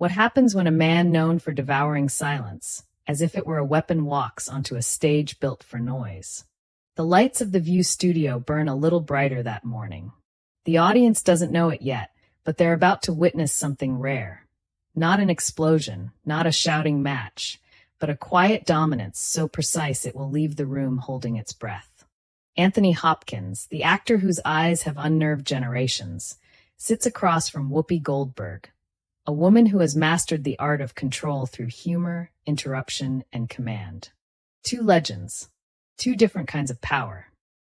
What happens when a man known for devouring silence, as if it were a weapon, walks onto a stage built for noise? The lights of the View studio burn a little brighter that morning. The audience doesn't know it yet, but they're about to witness something rare. Not an explosion, not a shouting match, but a quiet dominance so precise it will leave the room holding its breath. Anthony Hopkins, the actor whose eyes have unnerved generations, sits across from Whoopi Goldberg, a woman who has mastered the art of control through humor, interruption, and command. Two legends, two different kinds of power,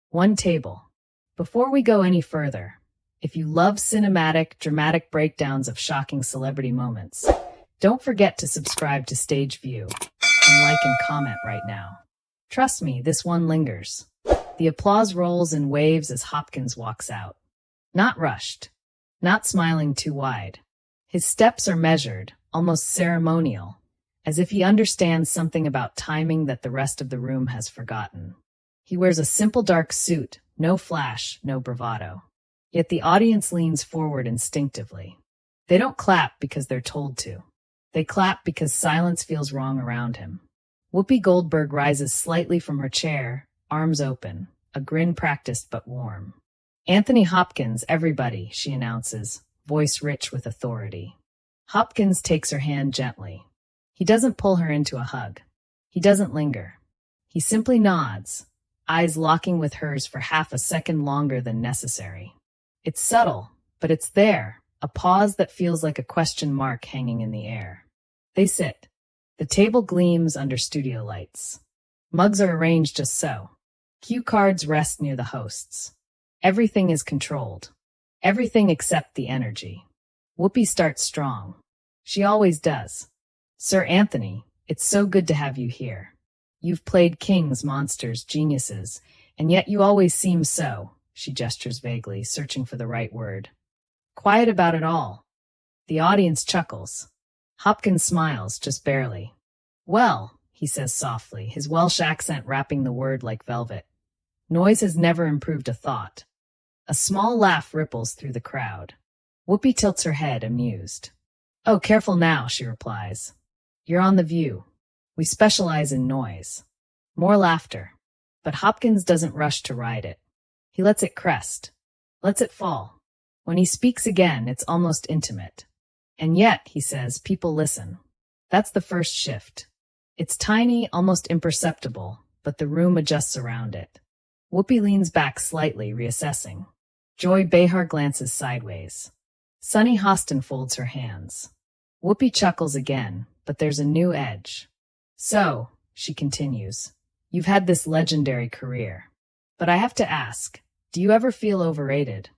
one table. Before we go any further, if you love cinematic, dramatic breakdowns of shocking celebrity moments, don't forget to subscribe to Stage View and like and comment right now. Trust me, this one lingers. The applause rolls in waves as Hopkins walks out. Not rushed, not smiling too wide. His steps are measured, almost ceremonial, as if he understands something about timing that the rest of the room has forgotten. He wears a simple dark suit, no flash, no bravado. Yet the audience leans forward instinctively. They don't clap because they're told to. They clap because silence feels wrong around him. Whoopi Goldberg rises slightly from her chair, arms open, a grin practiced but warm. "Anthony Hopkins, everybody," she announces, voice rich with authority. Hopkins takes her hand gently. He doesn't pull her into a hug. He doesn't linger. He simply nods, eyes locking with hers for half a second longer than necessary. It's subtle, but it's there, a pause that feels like a question mark hanging in the air. They sit. The table gleams under studio lights. Mugs are arranged just so. Cue cards rest near the hosts. Everything is controlled. Everything except the energy. Whoopi starts strong. She always does. "Sir Anthony, it's so good to have you here. You've played kings, monsters, geniuses, and yet you always seem so," she gestures vaguely, searching for the right word. "Quiet about it all." The audience chuckles. Hopkins smiles, just barely. "Well," he says softly, his Welsh accent wrapping the word like velvet. Noise has never improved a thought. A small laugh ripples through the crowd. Whoopi tilts her head, amused. "Oh, careful now," she replies. "You're on The View. We specialize in noise." More laughter. But Hopkins doesn't rush to ride it. He lets it crest, lets it fall. When he speaks again, it's almost intimate. "And yet," he says, "people listen." That's the first shift. It's tiny, almost imperceptible, but the room adjusts around it. Whoopi leans back slightly, reassessing. Joy Behar glances sideways. Sunny Hostin folds her hands. Whoopi chuckles again, but there's a new edge. "So," she continues, "you've had this legendary career. But I have to ask, do you ever feel overrated?"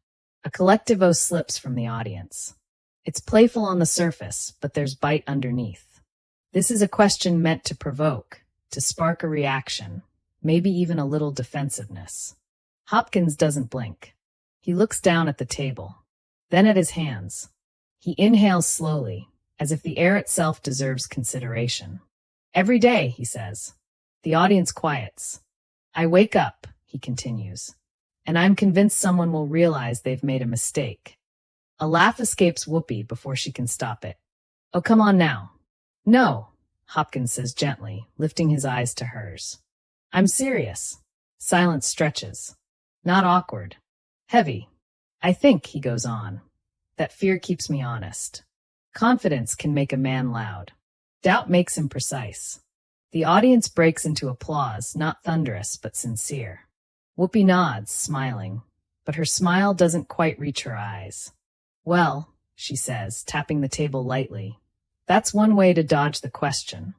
A collective "oh" slips from the audience. It's playful on the surface, but there's bite underneath. This is a question meant to provoke, to spark a reaction, maybe even a little defensiveness. Hopkins doesn't blink. He looks down at the table, then at his hands. He inhales slowly, as if the air itself deserves consideration. "Every day," he says. The audience quiets. "I wake up," he continues, "and I'm convinced someone will realize they've made a mistake." A laugh escapes Whoopi before she can stop it. "Oh, come on now." "No," Hopkins says gently, lifting his eyes to hers. "I'm serious." Silence stretches. Not awkward. Heavy. "I think," he goes on, "that fear keeps me honest. Confidence can make a man loud. Doubt makes him precise." The audience breaks into applause, not thunderous, but sincere. Whoopi nods, smiling, but her smile doesn't quite reach her eyes. "Well," she says, tapping the table lightly, "that's one way to dodge the question."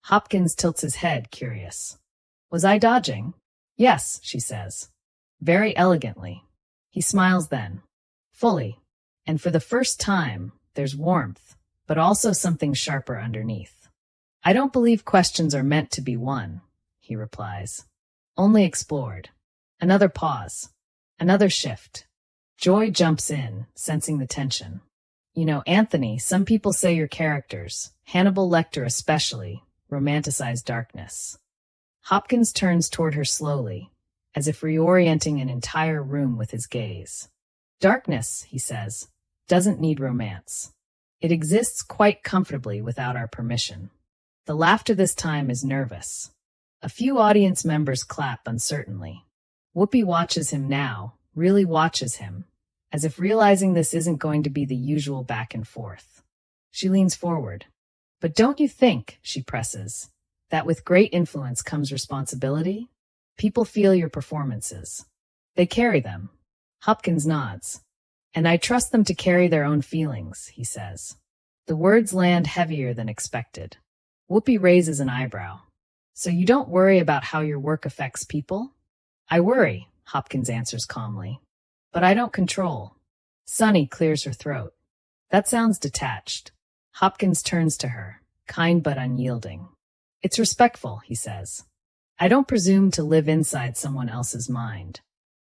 Hopkins tilts his head, curious. "Was I dodging?" "Yes," she says. "Very elegantly." He smiles then. Fully. And for the first time, there's warmth, but also something sharper underneath. "I don't believe questions are meant to be won," he replies. "Only explored." Another pause. Another shift. Joy jumps in, sensing the tension. "You know, Anthony, some people say your characters, Hannibal Lecter especially, romanticize darkness." Hopkins turns toward her slowly, as if reorienting an entire room with his gaze. "Darkness," he says, "doesn't need romance. It exists quite comfortably without our permission. The laughter this time is nervous. A few audience members clap uncertainly. Whoopi watches him now, really watches him, as if realizing this isn't going to be the usual back and forth. She leans forward. But don't you think, she presses, that with great influence comes responsibility? People feel your performances. They carry them. Hopkins nods. And I trust them to carry their own feelings, he says. The words land heavier than expected. Whoopi raises an eyebrow. So you don't worry about how your work affects people? I worry, Hopkins answers calmly. But I don't control. Sunny clears her throat. That sounds detached. Hopkins turns to her, kind but unyielding. It's respectful, he says. I don't presume to live inside someone else's mind.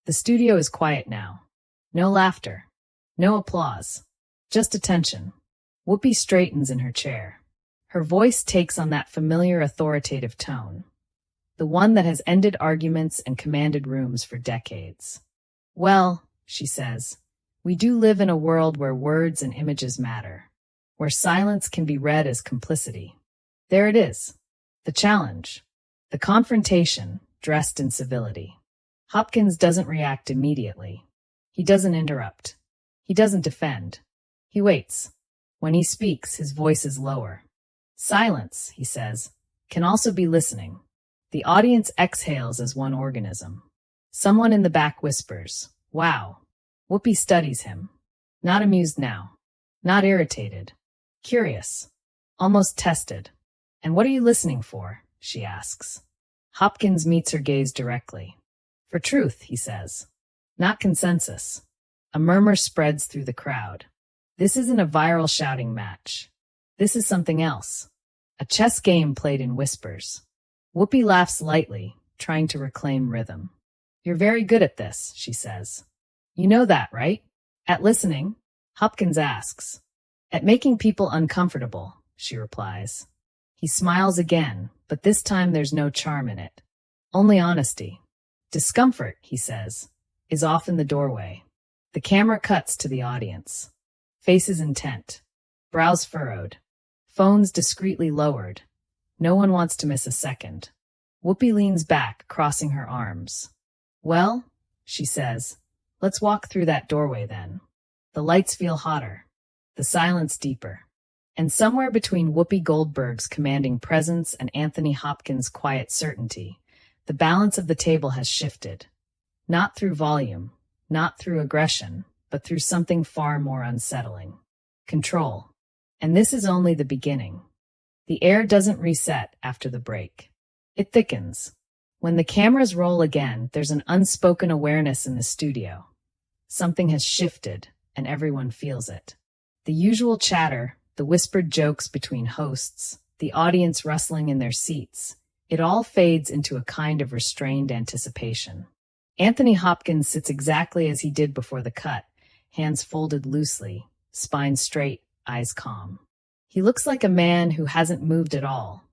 The studio is quiet now. No laughter. No applause. Just attention. Whoopi straightens in her chair. Her voice takes on that familiar authoritative tone. The one that has ended arguments and commanded rooms for decades. Well, she says, we do live in a world where words and images matter, where silence can be read as complicity. There it is. The challenge. The confrontation, dressed in civility. Hopkins doesn't react immediately. He doesn't interrupt. He doesn't defend. He waits. When he speaks, his voice is lower. Silence, he says, can also be listening. The audience exhales as one organism. Someone in the back whispers, wow. Whoopi studies him. Not amused now. Not irritated. Curious. Almost tested. And what are you listening for? She asks. Hopkins meets her gaze directly. For truth, he says. Not consensus. A murmur spreads through the crowd. This isn't a viral shouting match. This is something else. A chess game played in whispers. Whoopi laughs lightly, trying to reclaim rhythm. You're very good at this, she says. You know that, right? At listening? Hopkins asks. At making people uncomfortable, she replies. He smiles again, but this time there's no charm in it. Only honesty. Discomfort, he says, is often the doorway. The camera cuts to the audience. Faces intent. Brows furrowed. Phones discreetly lowered. No one wants to miss a second. Whoopi leans back, crossing her arms. Well, she says, let's walk through that doorway then. The lights feel hotter. The silence deeper. And somewhere between Whoopi Goldberg's commanding presence and Anthony Hopkins' quiet certainty, the balance of the table has shifted. Not through volume, not through aggression, but through something far more unsettling. Control. And this is only the beginning. The air doesn't reset after the break. It thickens. When the cameras roll again, there's an unspoken awareness in the studio. Something has shifted, and everyone feels it. The usual chatter, the whispered jokes between hosts, the audience rustling in their seats, it all fades into a kind of restrained anticipation. Anthony Hopkins sits exactly as he did before the cut, hands folded loosely, spine straight, eyes calm. He looks like a man who hasn't moved at all,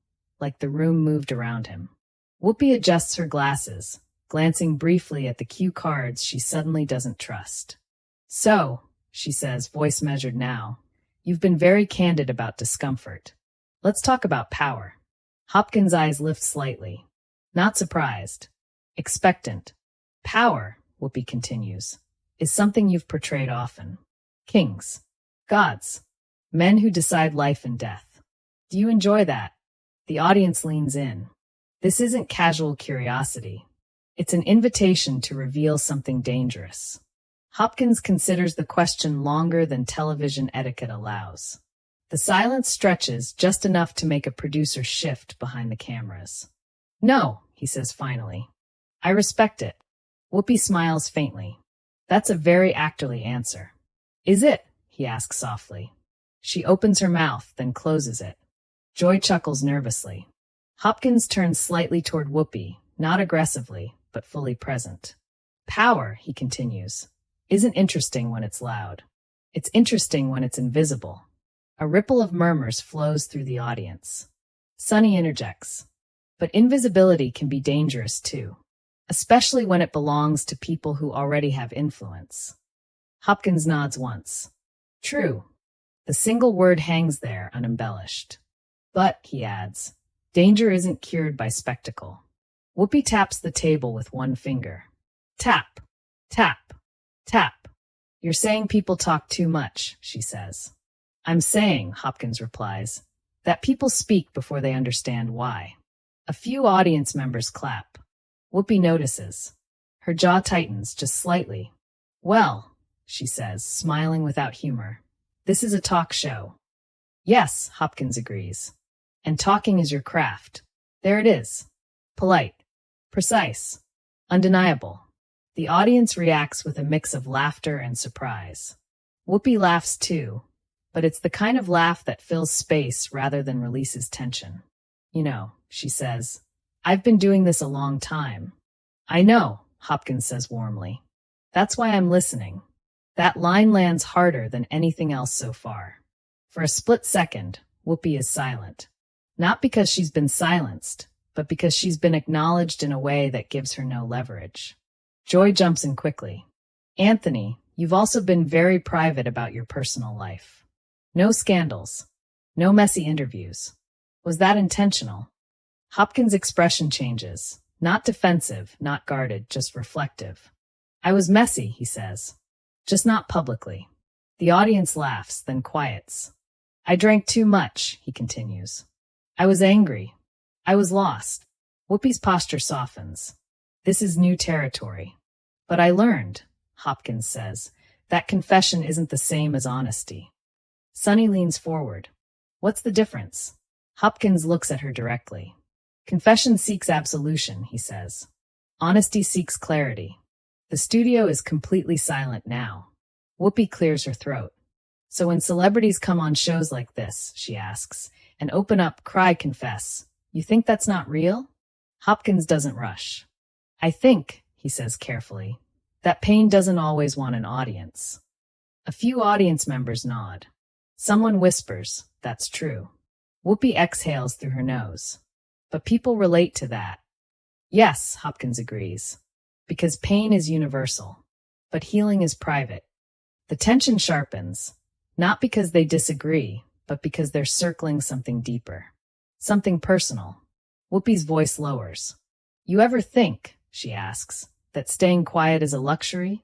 like the room moved around him. Whoopi adjusts her glasses, glancing briefly at the cue cards she suddenly doesn't trust. So, she says, voice measured now, you've been very candid about discomfort. Let's talk about power. Hopkins' eyes lift slightly. Not surprised. Expectant. Power, Whoopi continues, is something you've portrayed often. Kings. Gods. Men who decide life and death. Do you enjoy that? The audience leans in. This isn't casual curiosity. It's an invitation to reveal something dangerous. Hopkins considers the question longer than television etiquette allows. The silence stretches just enough to make a producer shift behind the cameras. No, he says finally. I respect it. Whoopi smiles faintly. That's a very actorly answer. Is it? He asks softly. She opens her mouth, then closes it. Joy chuckles nervously. Hopkins turns slightly toward Whoopi, not aggressively, but fully present. Power, he continues, isn't interesting when it's loud. It's interesting when it's invisible. A ripple of murmurs flows through the audience. Sunny interjects. But invisibility can be dangerous too, especially when it belongs to people who already have influence. Hopkins nods once. True. The single word hangs there unembellished. But, he adds, danger isn't cured by spectacle. Whoopi taps the table with one finger. Tap, tap, tap. You're saying people talk too much, she says. I'm saying, Hopkins replies, that people speak before they understand why. A few audience members clap. Whoopi notices. Her jaw tightens just slightly. Well, she says, smiling without humor, this is a talk show. Yes, Hopkins agrees. And talking is your craft. There it is. Polite, precise, undeniable. The audience reacts with a mix of laughter and surprise. Whoopi laughs too, but it's the kind of laugh that fills space rather than releases tension. You know, she says, I've been doing this a long time. I know, Hopkins says warmly. That's why I'm listening. That line lands harder than anything else so far. For a split second, Whoopi is silent. Not because she's been silenced, but because she's been acknowledged in a way that gives her no leverage. Joy jumps in quickly. Anthony, you've also been very private about your personal life. No scandals. No messy interviews. Was that intentional? Hopkins' expression changes. Not defensive, not guarded, just reflective. I was messy, he says. Just not publicly. The audience laughs, then quiets. I drank too much, he continues. I was angry. I was lost. Whoopi's posture softens. This is new territory. But I learned, Hopkins says, that confession isn't the same as honesty. Sonny leans forward. What's the difference? Hopkins looks at her directly. Confession seeks absolution, he says. Honesty seeks clarity. The studio is completely silent now. Whoopi clears her throat. So when celebrities come on shows like this, she asks, and open up, cry, confess, you think that's not real? Hopkins doesn't rush. I think, he says carefully, that pain doesn't always want an audience. A few audience members nod. Someone whispers, that's true. Whoopi exhales through her nose. But people relate to that. Yes, Hopkins agrees. Because pain is universal. But healing is private. The tension sharpens, not because they disagree, but because they're circling something deeper. Something personal. Whoopi's voice lowers. You ever think, she asks, that staying quiet is a luxury?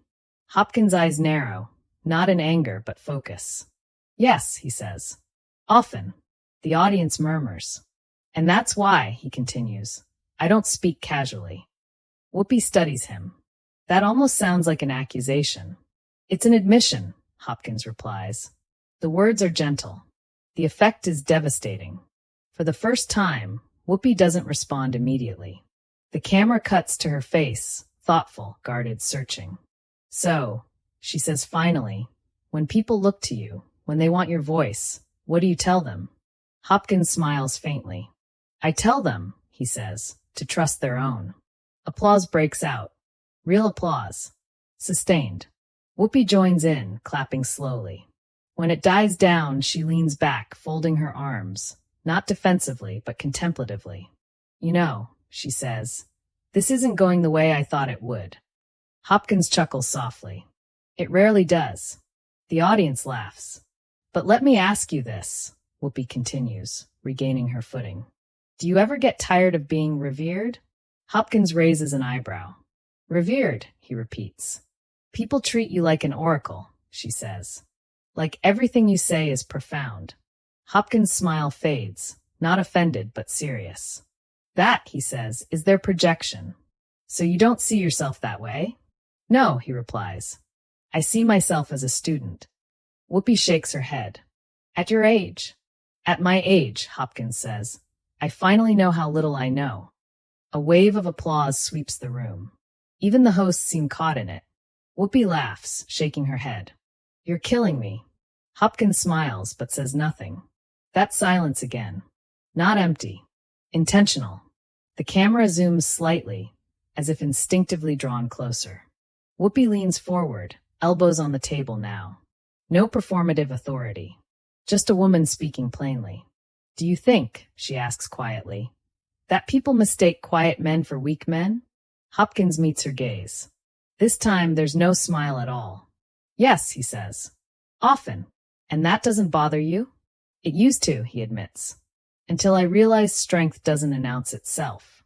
Hopkins' eyes narrow, not in anger, but focus. Yes, he says. Often. The audience murmurs. And that's why, he continues, I don't speak casually. Whoopi studies him. That almost sounds like an accusation. It's an admission, Hopkins replies. The words are gentle. The effect is devastating. For the first time, Whoopi doesn't respond immediately. The camera cuts to her face, thoughtful, guarded, searching. So, she says finally, when people look to you, when they want your voice, what do you tell them? Hopkins smiles faintly. I tell them, he says, to trust their own. Applause breaks out. Real applause. Sustained. Whoopi joins in, clapping slowly. When it dies down, she leans back, folding her arms, not defensively, but contemplatively. You know, she says, this isn't going the way I thought it would. Hopkins chuckles softly. It rarely does. The audience laughs. But let me ask you this, Whoopi continues, regaining her footing. Do you ever get tired of being revered? Hopkins raises an eyebrow. Revered, he repeats. People treat you like an oracle, she says. Like everything you say is profound. Hopkins' smile fades, not offended but serious. That, he says, is their projection. So you don't see yourself that way? No, he replies. I see myself as a student. Whoopi shakes her head. At your age? At my age, Hopkins says. I finally know how little I know. A wave of applause sweeps the room. Even the hosts seem caught in it. Whoopi laughs, shaking her head. You're killing me. Hopkins smiles, but says nothing. That silence again. Not empty. Intentional. The camera zooms slightly, as if instinctively drawn closer. Whoopi leans forward, elbows on the table now. No performative authority. Just a woman speaking plainly. Do you think, she asks quietly, that people mistake quiet men for weak men? Hopkins meets her gaze. This time there's no smile at all. Yes, he says. Often. And that doesn't bother you? It used to, he admits. Until I realized strength doesn't announce itself.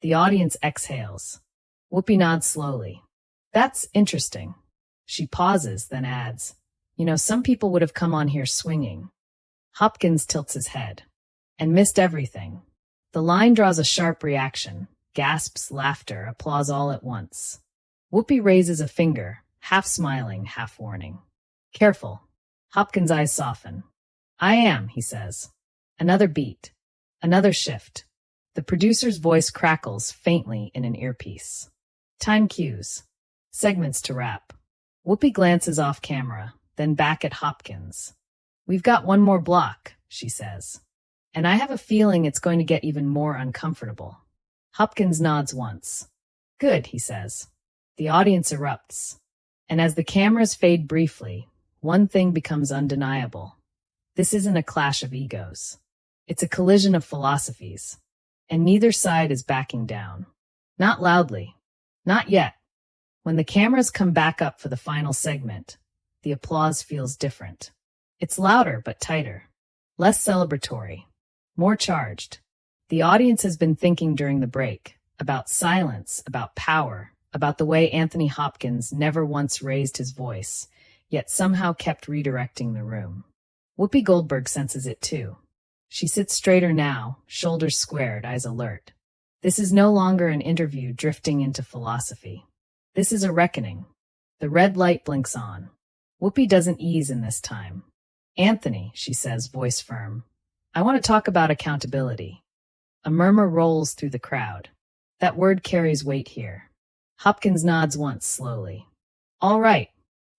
The audience exhales. Whoopi nods slowly. That's interesting. She pauses, then adds, some people would have come on here swinging. Hopkins tilts his head. And missed everything. The line draws a sharp reaction. Gasps, laughter, applause all at once. Whoopi raises a finger, half smiling, half warning. Careful. Hopkins' eyes soften. I am, he says. Another beat. Another shift. The producer's voice crackles faintly in an earpiece. Time cues. Segments to wrap. Whoopi glances off camera, then back at Hopkins. We've got one more block, she says. And I have a feeling it's going to get even more uncomfortable. Hopkins nods once. Good, he says. The audience erupts. And as the cameras fade briefly, one thing becomes undeniable. This isn't a clash of egos. It's a collision of philosophies. And neither side is backing down. Not loudly. Not yet. When the cameras come back up for the final segment, the applause feels different. It's louder but tighter. Less celebratory. More charged. The audience has been thinking during the break about silence, about power, about the way Anthony Hopkins never once raised his voice, yet somehow kept redirecting the room. Whoopi Goldberg senses it too. She sits straighter now, shoulders squared, eyes alert. This is no longer an interview drifting into philosophy. This is a reckoning. The red light blinks on. Whoopi doesn't ease in this time. Anthony, she says, voice firm. I want to talk about accountability. A murmur rolls through the crowd. That word carries weight here. Hopkins nods once slowly. All right.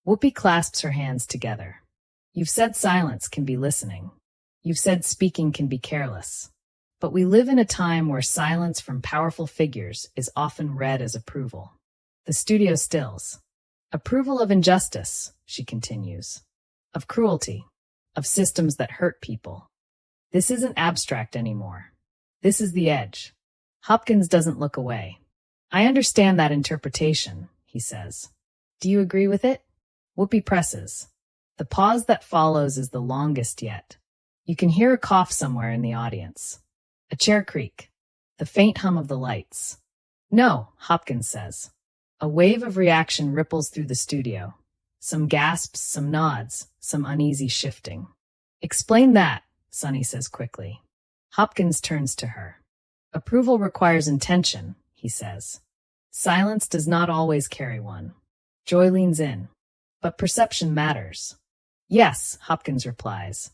Whoopi clasps her hands together. You've said silence can be listening. You've said speaking can be careless. But we live in a time where silence from powerful figures is often read as approval. The studio stills. Approval of injustice, she continues. Of cruelty. Of systems that hurt people. This isn't abstract anymore. This is the edge. Hopkins doesn't look away. I understand that interpretation, he says. Do you agree with it? Whoopi presses. The pause that follows is the longest yet. You can hear a cough somewhere in the audience. A chair creak. The faint hum of the lights. No, Hopkins says. A wave of reaction ripples through the studio. Some gasps, some nods, some uneasy shifting. Explain that, Sonny says quickly. Hopkins turns to her. Approval requires intention, he says. Silence does not always carry one. Joy leans in. But perception matters. Yes, Hopkins replies.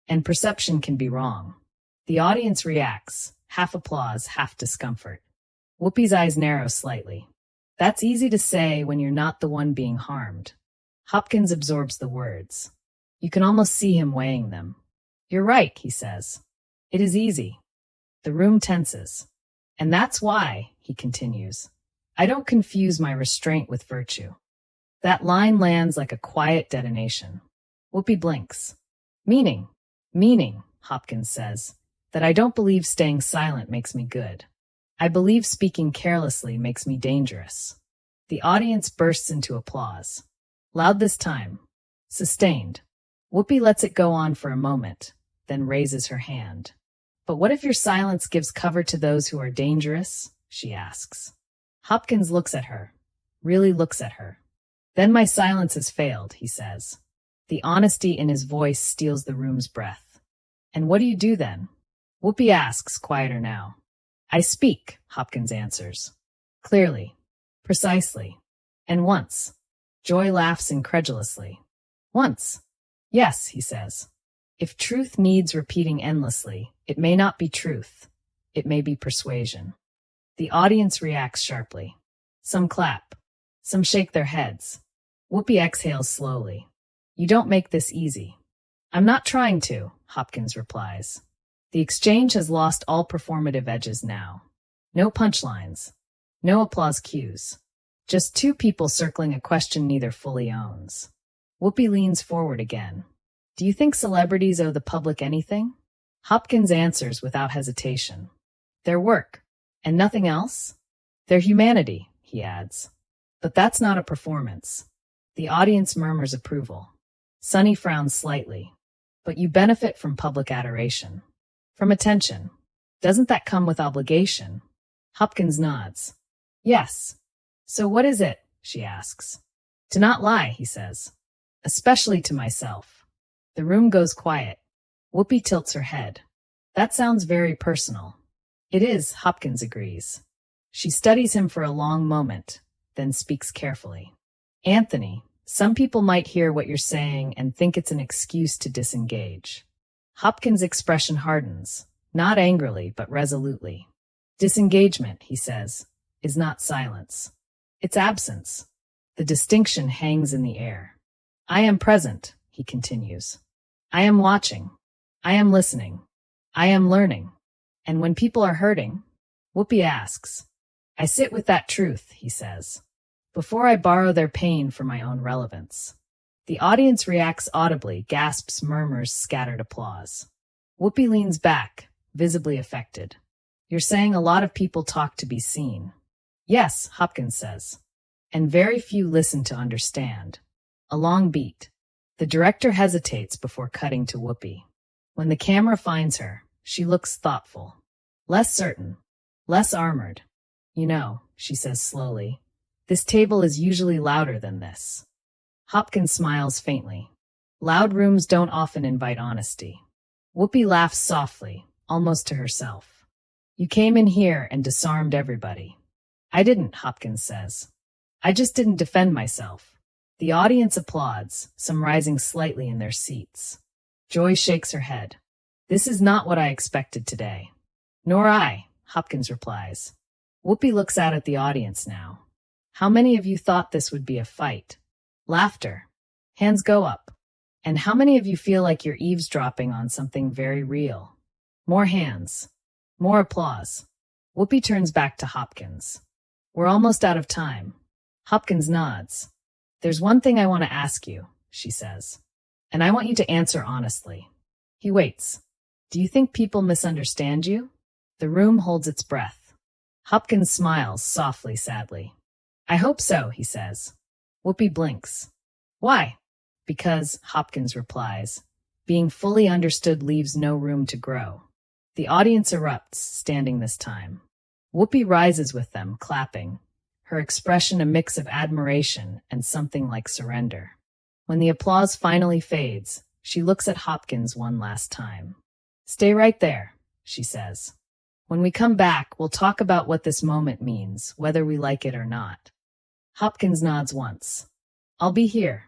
And perception can be wrong. The audience reacts, half applause, half discomfort. Whoopi's eyes narrow slightly. That's easy to say when you're not the one being harmed. Hopkins absorbs the words. You can almost see him weighing them. You're right, he says. It is easy. The room tenses. And that's why, he continues, I don't confuse my restraint with virtue. That line lands like a quiet detonation. Whoopi blinks. Meaning, Hopkins says, that I don't believe staying silent makes me good. I believe speaking carelessly makes me dangerous. The audience bursts into applause. Loud this time. Sustained. Whoopi lets it go on for a moment, then raises her hand. But what if your silence gives cover to those who are dangerous? She asks. Hopkins looks at her. Really looks at her. Then my silence has failed, he says. The honesty in his voice steals the room's breath. And what do you do then? Whoopi asks, quieter now. I speak, Hopkins answers. Clearly. Precisely. And once. Joy laughs incredulously. Once. Yes, he says. If truth needs repeating endlessly, it may not be truth. It may be persuasion. The audience reacts sharply. Some clap. Some shake their heads. Whoopi exhales slowly. You don't make this easy. I'm not trying to, Hopkins replies. The exchange has lost all performative edges now. No punchlines. No applause cues. Just two people circling a question neither fully owns. Whoopi leans forward again. Do you think celebrities owe the public anything? Hopkins answers without hesitation. Their work. And nothing else? Their humanity, he adds. But that's not a performance. The audience murmurs approval. Sunny frowns slightly. But you benefit from public adoration. From attention. Doesn't that come with obligation? Hopkins nods. Yes. So what is it? She asks. To not lie, he says. Especially to myself. The room goes quiet. Whoopi tilts her head. That sounds very personal. It is, Hopkins agrees. She studies him for a long moment, then speaks carefully. Anthony, some people might hear what you're saying and think it's an excuse to disengage. Hopkins' expression hardens, not angrily, but resolutely. Disengagement, he says, is not silence. It's absence. The distinction hangs in the air. I am present, he continues. I am watching. I am listening. I am learning. And when people are hurting, Whoopi asks. I sit with that truth, he says, before I borrow their pain for my own relevance. The audience reacts audibly, gasps, murmurs, scattered applause. Whoopi leans back, visibly affected. You're saying a lot of people talk to be seen. Yes, Hopkins says. And very few listen to understand. A long beat. The director hesitates before cutting to Whoopi. When the camera finds her, she looks thoughtful. Less certain. Less armored. You know, she says slowly, this table is usually louder than this. Hopkins smiles faintly. Loud rooms don't often invite honesty. Whoopi laughs softly, almost to herself. You came in here and disarmed everybody. I didn't, Hopkins says. I just didn't defend myself. The audience applauds, some rising slightly in their seats. Joy shakes her head. This is not what I expected today. Nor I, Hopkins replies. Whoopi looks out at the audience now. How many of you thought this would be a fight? Laughter. Hands go up. And how many of you feel like you're eavesdropping on something very real? More hands. More applause. Whoopi turns back to Hopkins. We're almost out of time. Hopkins nods. There's one thing I want to ask you, she says. And I want you to answer honestly. He waits. Do you think people misunderstand you? The room holds its breath. Hopkins smiles softly, sadly. I hope so, he says. Whoopi blinks. Why? Because, Hopkins replies, being fully understood leaves no room to grow. The audience erupts, standing this time. Whoopi rises with them, clapping, her expression a mix of admiration and something like surrender. When the applause finally fades, she looks at Hopkins one last time. Stay right there, she says. When we come back, we'll talk about what this moment means, whether we like it or not. Hopkins nods once. I'll be here.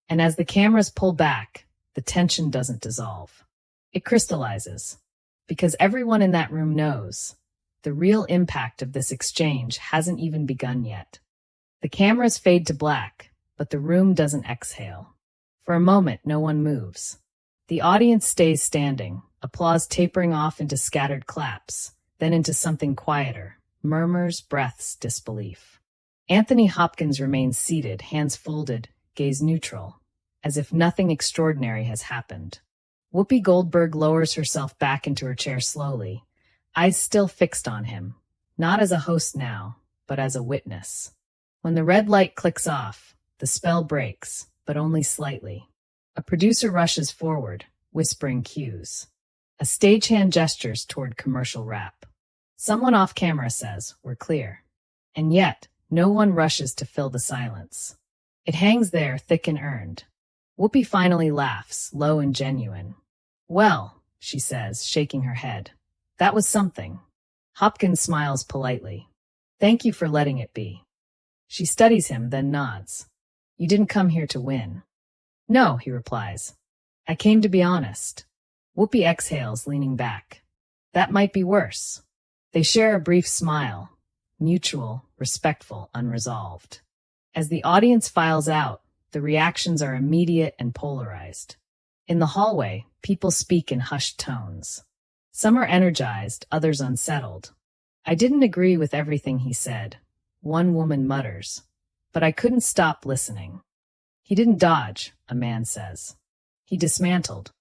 And as the cameras pull back, the tension doesn't dissolve. It crystallizes. Because everyone in that room knows the real impact of this exchange hasn't even begun yet. The cameras fade to black, but the room doesn't exhale. For a moment, no one moves. The audience stays standing, applause tapering off into scattered claps, then into something quieter, murmurs, breaths, disbelief. Anthony Hopkins remains seated, hands folded, gaze neutral, as if nothing extraordinary has happened. Whoopi Goldberg lowers herself back into her chair slowly, eyes still fixed on him, not as a host now, but as a witness. When the red light clicks off, the spell breaks, but only slightly. A producer rushes forward, whispering cues. A stagehand gestures toward commercial wrap. Someone off camera says, we're clear. And yet, no one rushes to fill the silence. It hangs there, thick and earned. Whoopi finally laughs, low and genuine. Well, she says, shaking her head. That was something. Hopkins smiles politely. Thank you for letting it be. She studies him, then nods. You didn't come here to win. No, he replies. I came to be honest. Whoopi exhales, leaning back. That might be worse. They share a brief smile, mutual, respectful, unresolved. As the audience files out, the reactions are immediate and polarized. In the hallway, people speak in hushed tones. Some are energized, others unsettled. I didn't agree with everything he said, one woman mutters, but I couldn't stop listening. He didn't dodge, a man says. He dismantled.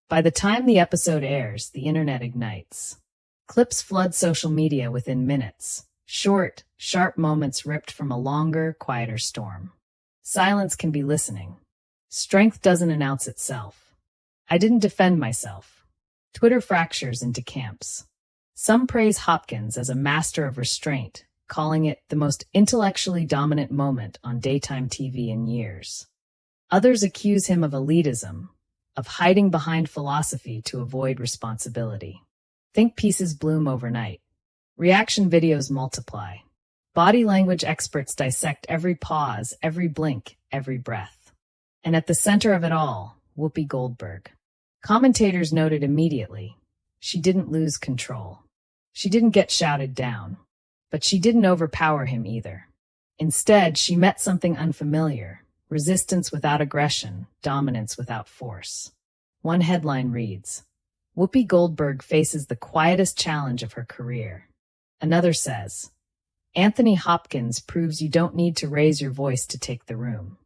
By the time the episode airs, the internet ignites. Clips flood social media within minutes. Short, sharp moments ripped from a longer, quieter storm. Silence can be listening. Strength doesn't announce itself. I didn't defend myself. Twitter fractures into camps. Some praise Hopkins as a master of restraint, calling it the most intellectually dominant moment on daytime TV in years. Others accuse him of elitism, of hiding behind philosophy to avoid responsibility. Think pieces bloom overnight. Reaction videos multiply. Body language experts dissect every pause, every blink, every breath. And at the center of it all, Whoopi Goldberg. Commentators noted immediately, she didn't lose control. She didn't get shouted down. But she didn't overpower him either. Instead, she met something unfamiliar: resistance without aggression, dominance without force. One headline reads, Whoopi Goldberg faces the quietest challenge of her career. Another says, Anthony Hopkins proves you don't need to raise your voice to take the room.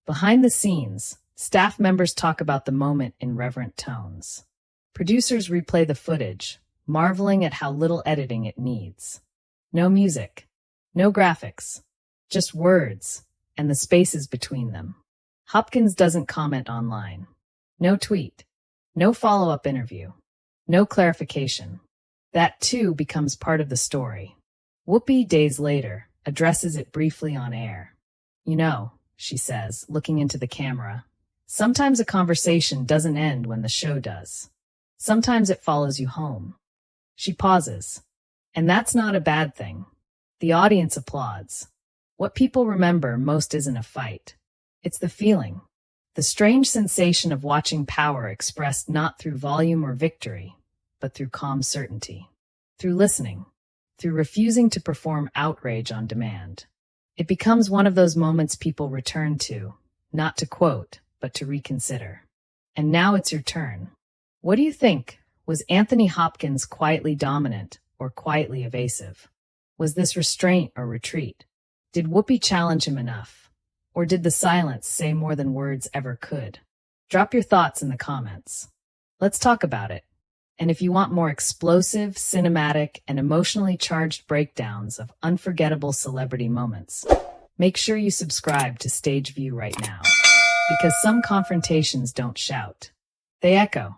Behind the scenes, staff members talk about the moment in reverent tones. Producers replay the footage, marveling at how little editing it needs. No music, no graphics, just words and the spaces between them. Hopkins doesn't comment online. No tweet, no follow-up interview, no clarification. That too becomes part of the story. Whoopi, days later, addresses it briefly on air. You know, she says, looking into the camera, sometimes a conversation doesn't end when the show does. Sometimes it follows you home. She pauses. And that's not a bad thing. The audience applauds. What people remember most isn't a fight. It's the feeling. The strange sensation of watching power expressed not through volume or victory, but through calm certainty. Through listening. Through refusing to perform outrage on demand. It becomes one of those moments people return to, not to quote, but to reconsider. And now it's your turn. What do you think? Was Anthony Hopkins quietly dominant or quietly evasive? Was this restraint or retreat? Did Whoopi challenge him enough? Or did the silence say more than words ever could? Drop your thoughts in the comments. Let's talk about it. And if you want more explosive, cinematic, and emotionally charged breakdowns of unforgettable celebrity moments, make sure you subscribe to Stage View right now. Because some confrontations don't shout. They echo.